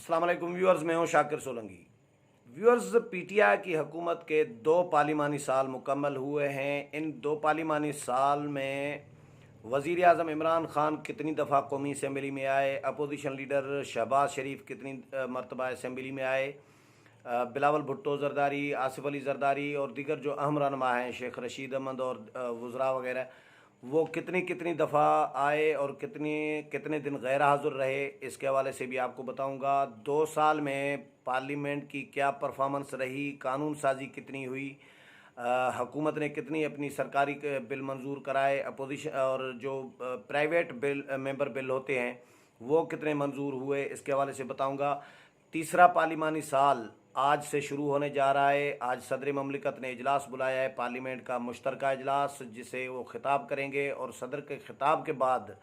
अस्सलाम वालेकुम व्यूअर्स, मैं हूं शाकिर सोलंकी। व्यूअर्स, पीटीआई की हुकूमत के 2 पार्लिमानी साल मुकम्मल हुए हैं। इन 2 पार्लिमानी साल में वज़ीर आज़म इमरान ख़ान कितनी दफ़ा कौमी असम्बली में आए, अपोजिशन लीडर शहबाज शरीफ कितनी मरतबा असम्बली में आए, बिलावल भुट्टो जरदारी, आसिफ अली जरदारी और दीगर जो अहम रहनुमा हैं शेख रशीद अहमद और वज़रा वगैरह, वो कितनी कितनी दफ़ा आए और कितने कितने दिन गैर हाज़िर रहे, इसके हवाले से भी आपको बताऊंगा। 2 साल में पार्लियामेंट की क्या परफॉर्मेंस रही, कानून साजी कितनी हुई, हुकूमत ने कितनी अपनी सरकारी बिल मंजूर कराए, अपोजिशन और जो प्राइवेट बिल मेंबर बिल होते हैं वो कितने मंजूर हुए, इसके हवाले से बताऊंगा। तीसरा पार्लिमानी साल आज से शुरू होने जा रहा है। आज सदर ममलिकत ने इजलास बुलाया है, पार्लियामेंट का मुश्तरका इजलास, जिसे वो खिताब करेंगे और सदर के खिताब के बाद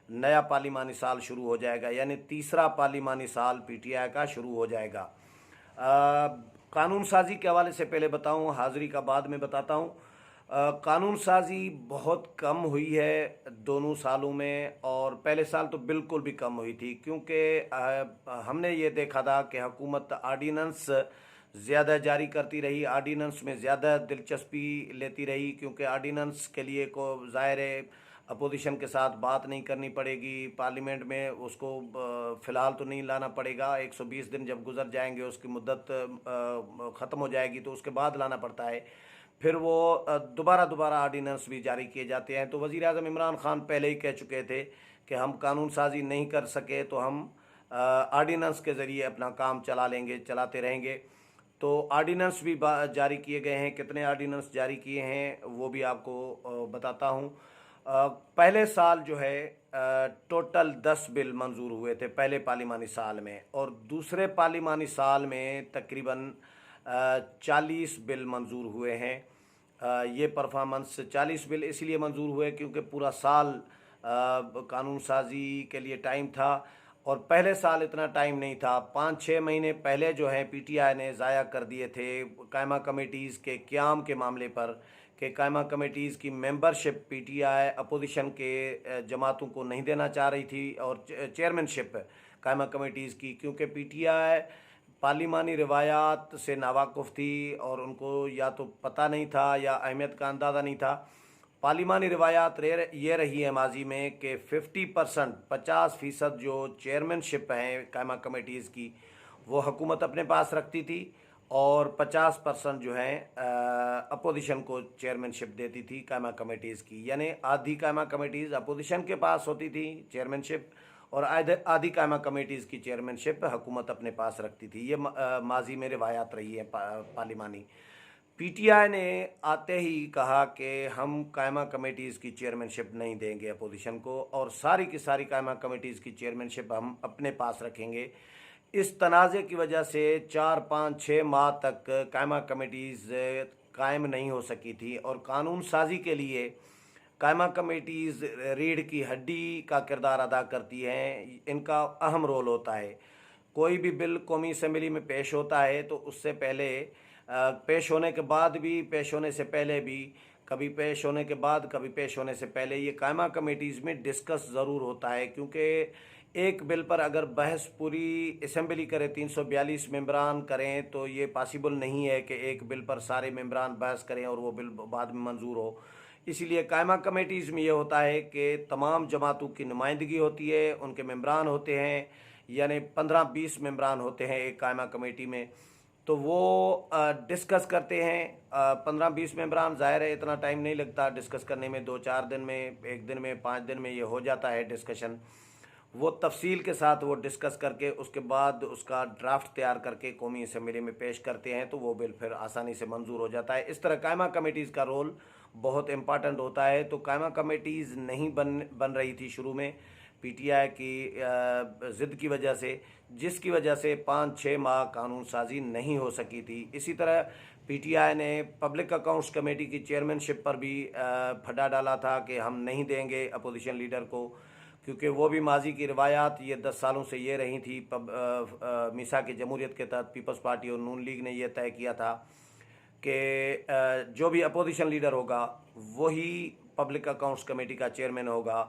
नया पार्लिमानी साल शुरू हो जाएगा, यानी तीसरा पार्लिमानी साल पीटीआई का शुरू हो जाएगा। कानून साजी के हवाले से पहले बताऊं, हाज़िरी का बाद में बताता हूं। कानून साजी बहुत कम हुई है दोनों सालों में, और पहले साल तो बिल्कुल भी कम हुई थी, क्योंकि हमने ये देखा था कि हुकूमत आर्डीनेंस ज़्यादा जारी करती रही, आर्डीनेंस में ज़्यादा दिलचस्पी लेती रही, क्योंकि आर्डीनेंस के लिए को ज़ाहिर है अपोजिशन के साथ बात नहीं करनी पड़ेगी, पार्लियामेंट में उसको फ़िलहाल तो नहीं लाना पड़ेगा। 120 दिन जब गुजर जाएंगे, उसकी मुद्दत ख़त्म हो जाएगी तो उसके बाद लाना पड़ता है। फिर वो दोबारा आर्डीनेंस भी जारी किए जाते हैं। तो वज़ीर आज़म इमरान ख़ान पहले ही कह चुके थे कि हम कानून साजी नहीं कर सके तो हम आर्डीनेंस के ज़रिए अपना काम चला लेंगे, चलाते रहेंगे। तो आर्डीनेंस भी जारी किए गए हैं। कितने आर्डीनेंस जारी किए हैं वो भी आपको बताता हूँ। पहले साल जो है टोटल 10 बिल मंजूर हुए थे पहले पार्लिमानी साल में, और दूसरे पार्लिमानी साल में तकरीबन 40 बिल मंजूर हुए हैं। ये परफॉर्मेंस 40 बिल इसलिए मंजूर हुए क्योंकि पूरा साल कानून साजी के लिए टाइम था, और पहले साल इतना टाइम नहीं था। 5-6 महीने पहले जो है पीटीआई ने ज़ाया कर दिए थे कायमा कमेटीज़ के क़याम के मामले पर, कि कायमा कमेटीज़ की मेंबरशिप पीटीआई अपोजिशन के जमातों को नहीं देना चाह रही थी, और चेयरमैनशिप कायमा कमेटीज़ की, क्योंकि पीटीआई पार्लिमानी रिवायात से नावाकुफ़ थी और उनको या तो पता नहीं था या अहमियत का अंदाज़ा नहीं था। पार्लिमानी रिवायात ये रही है माजी में कि 50% जो चेयरमैनशिप हैं कायमा कमेटीज़ की वो हुकूमत अपने पास रखती थी, और 50% जो है अपोजिशन को चेयरमैनशिप देती थी कायमा कमेटीज़ की, यानी आधी कायमा कमेटीज़ अपोजिशन के पास होती थी चेयरमैनशिप, और आधी कायमा कमेटीज़ की चेयरमैनशिप हुकूमत अपने पास रखती थी। ये माजी में रिवायात रही है पार्लिमानी। पीटीआई ने आते ही कहा कि हम कायमा कमेटीज़ की चेयरमैनशिप नहीं देंगे अपोजिशन को, और सारी की सारी कायमा कमेटीज़ की चेयरमैनशिप हम अपने पास रखेंगे। इस तनाज़े की वजह से 4-5-6 माह तक कायमा कमेटीज़ कायम नहीं हो सकी थी, और कानून साजी के लिए कायमा कमेटीज़ रीढ़ की हड्डी का किरदार अदा करती हैं। इनका अहम रोल होता है। कोई भी बिल कौमी असम्बली में पेश होता है तो उससे पहले, पेश होने के बाद भी, पेश होने से पहले भी, कभी पेश होने के बाद कभी पेश होने से पहले, ये कायमा कमेटीज़ में डिस्कस ज़रूर होता है, क्योंकि एक बिल पर अगर बहस पूरी असम्बली करे, 342 मेंबरान करें, तो ये पॉसिबल नहीं है कि एक बिल पर सारे मेंबरान बहस करें और वो बिल बाद में मंजूर हो। इसीलिए कायमा कमेटीज़ में ये होता है कि तमाम जमातों की नुमाइंदगी होती है, उनके मेंबरान होते हैं, यानी 15-20 मेंबरान होते हैं एक कायमा कमेटी में। तो वो डिस्कस करते हैं। 15-20 मेंबरान, ज़ाहिर है इतना टाइम नहीं लगता डिस्कस करने में, 2-4 दिन में, 1 दिन में, 5 दिन में ये हो जाता है डिस्कशन। वो तफसील के साथ वो डिस्कस करके उसके बाद उसका ड्राफ्ट तैयार करके कौमी असम्बली में पेश करते हैं, तो वो बिल फिर आसानी से मंजूर हो जाता है। इस तरह कायमा कमेटीज़ का रोल बहुत इम्पॉर्टेंट होता है। तो कायमा कमेटीज़ नहीं बन रही थी शुरू में पीटीआई की ज़िद की वजह से, जिसकी वजह से 5-6 माह कानून साजी नहीं हो सकी थी। इसी तरह पीटीआई ने पब्लिक अकाउंट्स कमेटी की चेयरमैनशिप पर भी फड्डा डाला था कि हम नहीं देंगे अपोजिशन लीडर को, क्योंकि वो भी माजी की रिवायात ये 10 सालों से ये रही थी। मीसा की जमहूरियत के तहत पीपल्स पार्टी और नून लीग ने यह तय किया था कि जो भी अपोजिशन लीडर होगा वही पब्लिक अकाउंट्स कमेटी का चेयरमैन होगा।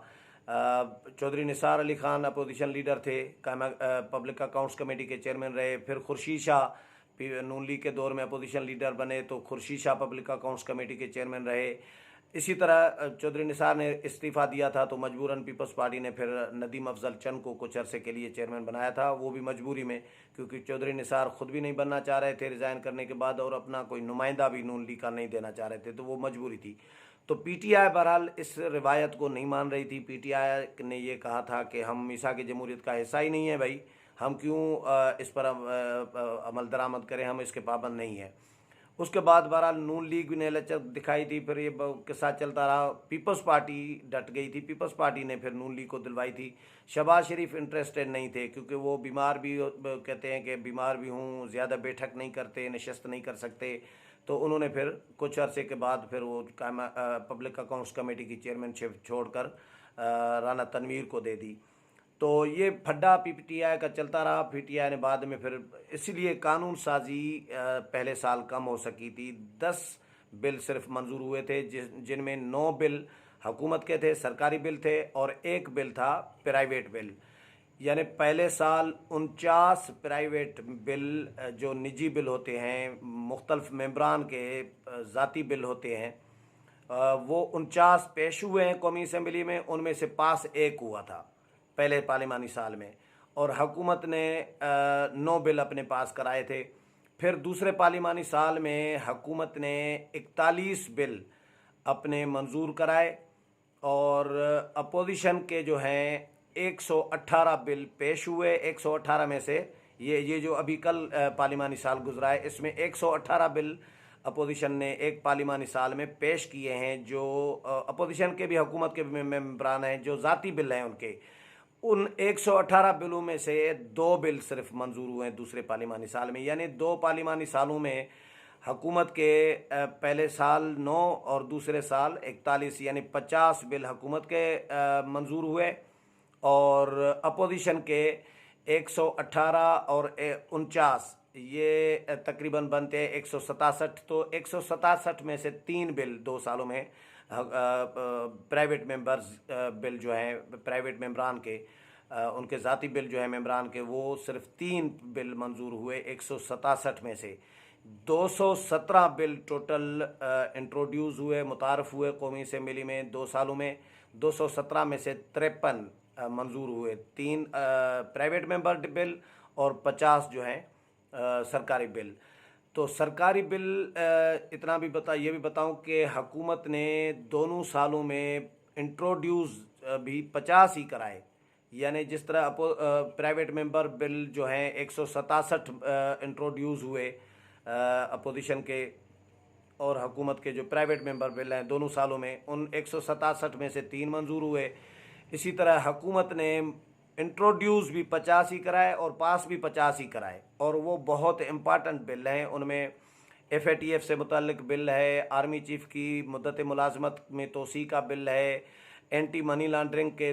चौधरी निसार अली खान अपोजिशन लीडर थे, पब्लिक अकाउंट्स कमेटी के चेयरमैन रहे। फिर खुर्शीद शाह नून लीग के दौर में अपोजिशन लीडर बने तो Khurshid Shah public accounts committee के चेयरमैन रहे। इसी तरह चौधरी निसार ने इस्तीफ़ा दिया था तो मजबूरन पीपल्स पार्टी ने फिर नदीम अफजल चंद को कुछ अरसे के लिए चेयरमैन बनाया था, वो भी मजबूरी में, क्योंकि चौधरी निसार खुद भी नहीं बनना चाह रहे थे रिज़ाइन करने के बाद और अपना कोई नुमाइंदा भी नून लीग का नहीं देना चाह रहे थे, तो वो मजबूरी थी। तो पीटीआई बहरहाल इस रिवायत को नहीं मान रही थी। पीटीआई ने ये कहा था कि हम मीसाक जमहूरियत का हिस्सा ही नहीं है भाई, हम क्यों इस पर अमल दरामद करें, हम इसके पाबंद नहीं हैं। उसके बाद बहरहाल नून लीग ने लचक दिखाई थी, फिर ये के साथ चलता रहा। पीपल्स पार्टी डट गई थी, पीपल्स पार्टी ने फिर नून लीग को दिलवाई थी। शहबाज शरीफ इंटरेस्टेड नहीं थे क्योंकि वो बीमार भी कहते हैं कि बीमार भी हूँ, ज़्यादा बैठक नहीं करते, नशस्त नहीं कर सकते, तो उन्होंने फिर कुछ अरसे के बाद फिर वो पब्लिक अकाउंट्स कमेटी की चेयरमैनशिप छोड़कर राना तनवीर को दे दी। तो ये फड्डा पीटीआई का चलता रहा। पीटीआई ने बाद में फिर इसलिए कानून साजी पहले साल कम हो सकी थी। 10 बिल सिर्फ मंजूर हुए थे, जिनमें 9 बिल हुकूमत के थे, सरकारी बिल थे, और 1 बिल था प्राइवेट बिल। यानी पहले साल 49 प्राइवेट बिल जो निजी बिल होते हैं, मुख्तलिफ मेंबरान के ज़ाती बिल होते हैं, वो 49 पेश हुए हैं कौमी असम्बली में, उनमें से पास 1 हुआ था पहले पार्लिमानी साल में, और हुकूमत ने 9 बिल अपने पास कराए थे। फिर दूसरे पार्लिमानी साल में हुकूमत ने 41 बिल अपने मंजूर कराए और अपोजिशन के जो हैं 118 बिल पेश हुए। 118 में से ये जो अभी कल पार्लिमानी साल गुजरा है, इसमें 118 बिल अपोजिशन ने एक पार्लिमानी साल में पेश किए हैं, जो अपोजिशन के भी हुकूमत के भी मेंबरान हैं, जो ज़ाती बिल हैं उनके। उन 118 बिलों में से 2 बिल सिर्फ मंजूर हुए हैं दूसरे पार्लिमानी साल में। यानी 2 पार्लिमानी सालों में हुकूमत के पहले साल 9 और दूसरे साल 41, यानी 50 बिल हुकूमत के मंजूर हुए और अपोजिशन के 118 और 49, ये तकरीबन बनते हैं 167। तो 167 में से 3 बिल 2 सालों में प्राइवेट मेंबर्स बिल जो हैं, प्राइवेट मेंबरान के उनके ज़ाती बिल जो है मेंबरान के, वो सिर्फ 3 बिल मंजूर हुए 167 में से। 217 बिल टोटल इंट्रोड्यूस हुए, मुतारफ़ हुए कौमी असम्बली में 2 सालों में। 217 में से 53 मंजूर हुए, 3 प्राइवेट मेंबर बिल और 50 जो हैं सरकारी बिल। तो सरकारी बिल इतना भी ये भी बताऊं कि हुकूमत ने दोनों सालों में इंट्रोड्यूस भी 50 ही कराए। यानी जिस तरह प्राइवेट मेंबर बिल जो हैं 167 इंट्रोड्यूस हुए अपोजिशन के, और हुकूमत के जो प्राइवेट मेंबर बिल हैं दोनों सालों में, उन 167 में से 3 मंजूर हुए। इसी तरह हुकूमत ने इंट्रोड्यूस भी 50 ही कराए और पास भी 50 ही कराए, और वो बहुत इम्पॉर्टेंट बिल हैं। उनमें FATF से मुतल्लिक बिल है, आर्मी चीफ की मुद्दत मुलाजमत में तोसी का बिल है, एंटी मनी लॉन्ड्रिंग के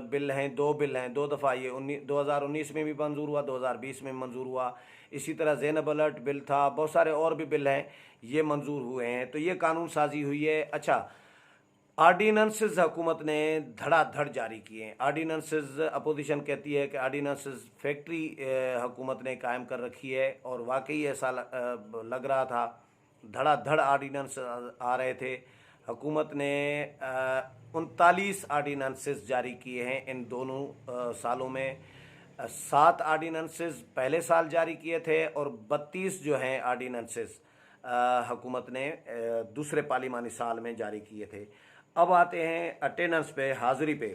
बिल हैं, 2 बिल हैं, 2 दफ़ा ये 2019 में भी मंजूर हुआ, 2020 में मंजूर हुआ। इसी तरह ज़ैनब अलर्ट बिल था, बहुत सारे और भी बिल हैं, ये मंजूर हुए हैं। तो ये कानून साजी हुई है। अच्छा, आर्डीनेंसेस हुकूमत ने धड़ाधड़ जारी किए हैं। आर्डीनेंसेस, अपोजिशन कहती है कि आर्डीनेंसेस फैक्ट्री हुकूमत ने कायम कर रखी है, और वाकई ऐसा लग रहा था। धड़ाधड़ आर्डीनेंस आ रहे थे। हुकूमत ने 39 आर्डीनेंसेस जारी किए हैं इन दोनों सालों में। 7 आर्डीनेंसेस पहले साल जारी किए थे और 32 जो हैं आर्डीनेंसेस हुकूमत ने दूसरे पार्लिमानी साल में जारी किए थे। अब आते हैं अटेंडेंस पे, हाज़िरी पे,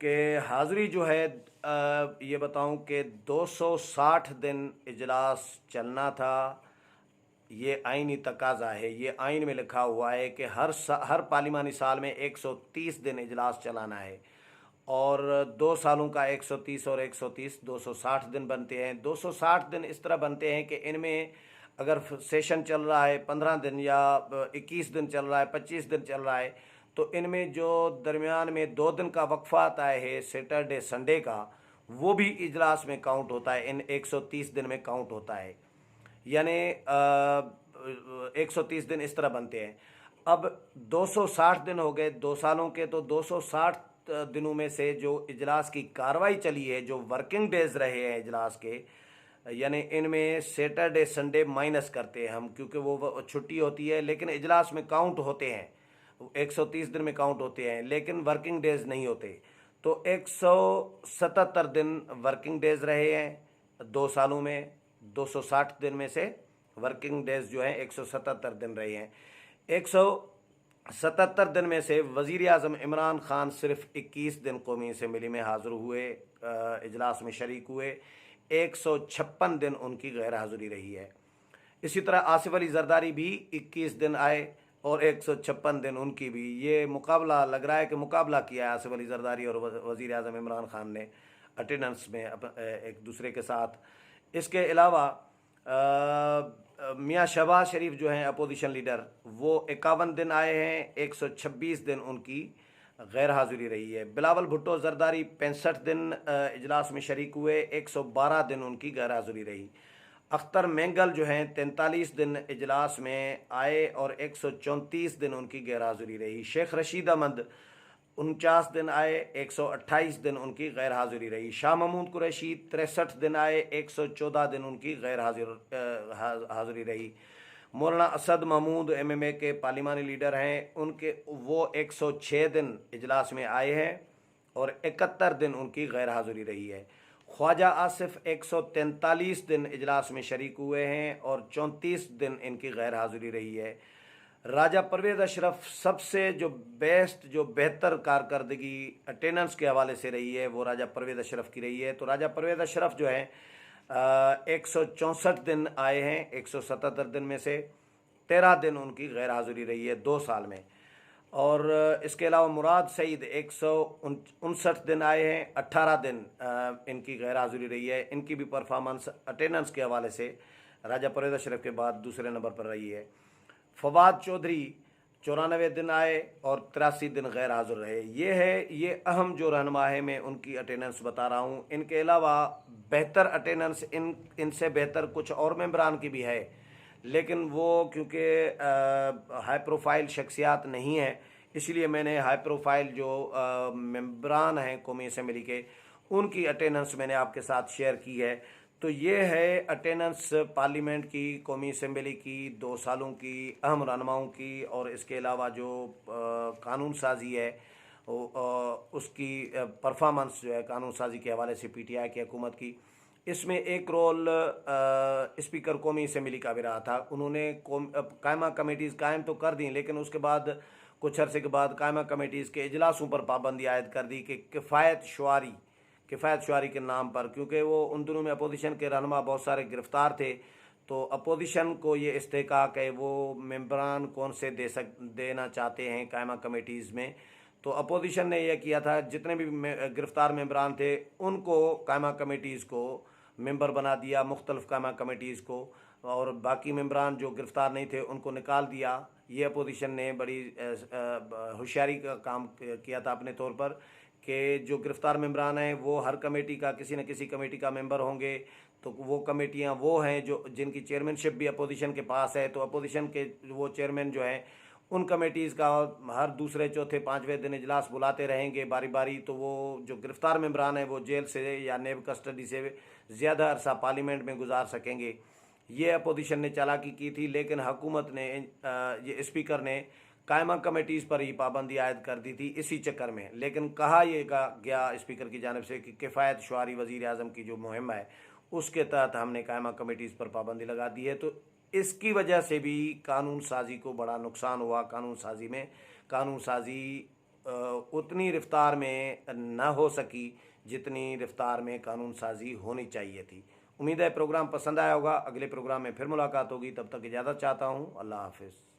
कि हाज़िरी जो है ये बताऊं कि 260 दिन इजलास चलना था। ये आइनी तकाजा है, ये आइन में लिखा हुआ है कि हर पार्लिमानी साल में 130 दिन इजलास चलाना है, और 2 सालों का 130 और 130 260 दिन बनते हैं। 260 दिन इस तरह बनते हैं कि इनमें अगर सेशन चल रहा है 15 दिन या 21 दिन चल रहा है, 25 दिन चल रहा है, तो इनमें जो दरमियान में 2 दिन का वक्फा आता है सैटरडे संडे का, वो भी इजलास में काउंट होता है, इन 130 दिन में काउंट होता है। यानी 130 दिन इस तरह बनते हैं। अब 260 दिन हो गए 2 सालों के, तो 260 दिनों में से जो इजलास की कार्रवाई चली है, जो वर्किंग डेज रहे हैं इजलास के, यानी इनमें सैटरडे संडे माइनस करते हैं हम, क्योंकि वो छुट्टी होती है, लेकिन इजलास में काउंट होते हैं, 130 दिन में काउंट होते हैं, लेकिन वर्किंग डेज नहीं होते। तो 177 दिन वर्किंग डेज रहे हैं 2 सालों में। 260 दिन में से वर्किंग डेज जो हैं 177 दिन रहे हैं। 177 दिन में से वज़ीर आज़म इमरान खान सिर्फ 21 दिन कौमी असम्बली में हाज़िर हुए, इजलास में शरीक हुए। 156 दिन उनकी गैर हाज़िरी रही है। इसी तरह आसिफ अली जरदारी भी 21 दिन आए और 156 दिन उनकी भी। ये मुकाबला लग रहा है कि मुकाबला किया है आसिफ अली जरदारी और वज़ीर आज़म इमरान खान ने अटेंडेंस में एक दूसरे के साथ। इसके अलावा मियाँ शहबाज शरीफ जो हैं अपोजिशन लीडर, वो 51 दिन आए हैं, 126 दिन उनकी गैर हाज़िरी रही है। बिलावल भुट्टो जरदारी 65 दिन इजलास में शरीक हुए, 112 दिन उनकी गैर हाज़िरी रही। अख्तर मेंगल जो हैं 43 दिन इजलास में आए और 134 दिन उनकी गैर हाज़िरी रही। शेख रशीद अहमद 49 दिन आए, 128 दिन उनकी गैर हाज़िरी रही। शाह महमूद कुरैशी 63 दिन आए, 114 दिन उनकी गैर हाज़िरी रही। मौलाना असद महमूद MMA के पार्लिमानी लीडर हैं, उनके वो 106 दिन इजलास में आए हैं और 71 दिन उनकी गैर हाज़िरी रही है। ख्वाजा आसिफ 143 दिन इजलास में शरीक हुए हैं और 34 दिन इनकी गैर हाज़िरी रही है। राजा परवेज़ अशरफ सबसे जो बेहतर कारकर्दगी अटेंडेंस के हवाले से रही है, वो राजा परवेज़ अशरफ की रही है। तो राजा परवेज़ अशरफ जो है 164 दिन आए हैं, 177 दिन में से 13 दिन उनकी गैर हाज़िरी रही है 2 साल में। और इसके अलावा मुराद सईद 159 दिन आए हैं, 18 दिन इनकी गैर हाज़िरी रही है। इनकी भी परफॉर्मेंस अटेंडेंस के हवाले से राजा परवेज़ अशरफ के बाद दूसरे नंबर पर रही है। फवाद चौधरी 94 दिन आए और 83 दिन गैर हाज़िर रहे। ये अहम जो रहनुमा है, मैं उनकी अटेंडेंस बता रहा हूँ। इनके अलावा बेहतर अटेंडेंस इनसे बेहतर कुछ और मेंबरान की भी है, लेकिन वो क्योंकि हाई प्रोफाइल शख्सियात नहीं है, इसलिए मैंने हाई प्रोफाइल जो मेंबरान हैं कौमी असम्बली के, उनकी अटेंडेंस मैंने आपके साथ शेयर की है। तो ये है अटेंडेंस पार्लियामेंट की, कौमी असम्बली की 2 सालों की अहम रहनुमाओं की। और इसके अलावा जो कानून साजी है उसकी परफॉर्मेंस जो है कानून साजी के हवाले से PTI की हुकूमत की, इसमें एक रोल स्पीकर कौमी असम्बली का भी रहा था। उन्होंने कायमा कमेटीज़ कायम तो कर दी, लेकिन उसके बाद कुछ अरसे के बाद कायमा कमेटीज़ के इजलासों पर पाबंदी आयद कर दी कि किफ़ायत शुआरी के नाम पर, क्योंकि वो उन दिनों में अपोजिशन के रहनुमा बहुत सारे गिरफ्तार थे। तो अपोजिशन को ये इस्तेहकाक है वो मेंबरान कौन से देना चाहते हैं कायमा कमेटीज़ में। तो अपोजिशन ने यह किया था, जितने भी गिरफ्तार मेंबरान थे उनको कायमा कमेटीज़ को मेंबर बना दिया, मुख्तलिफ कायमा कमेटीज़ को, और बाकी मेंबरान जो गिरफ्तार नहीं थे उनको निकाल दिया। ये अपोजिशन ने बड़ी होशियारी का काम किया था अपने तौर पर कि जो गिरफ्तार मेंबरान हैं वो हर कमेटी का किसी न किसी कमेटी का मेंबर होंगे। तो वो कमेटियां वो हैं जो जिनकी चेयरमैनशिप भी अपोजिशन के पास है। तो अपोजिशन के वो चेयरमैन जो हैं उन कमेटीज़ का हर दूसरे चौथे पाँचवें दिन इजलास बुलाते रहेंगे बारी बारी। तो वो जो गिरफ्तार मेंबरान हैं वो जेल से या नेब कस्टडी से ज़्यादा अरसा पार्लियामेंट में गुजार सकेंगे। ये अपोजिशन ने चालाकी की थी, लेकिन हुकूमत ने ये स्पीकर ने कायमा कमेटीज़ पर ही पाबंदी आयद कर दी थी इसी चक्कर में। लेकिन कहा यह गया स्पीकर की जानिब से कि किफ़ायत शुआरी वज़ीर आज़म की जो मुहिम है उसके तहत हमने कायमा कमेटीज़ पर पाबंदी लगा दी है। तो इसकी वजह से भी कानून साजी को बड़ा नुकसान हुआ। कानून साजी उतनी रफ्तार में न हो सकी जितनी रफ्तार में कानून साजी होनी चाहिए थी। उम्मीद है प्रोग्राम पसंद आया होगा। अगले प्रोग्राम में फिर मुलाकात होगी, तब तक इजाज़त चाहता हूँ। अल्लाह हाफ़िज़।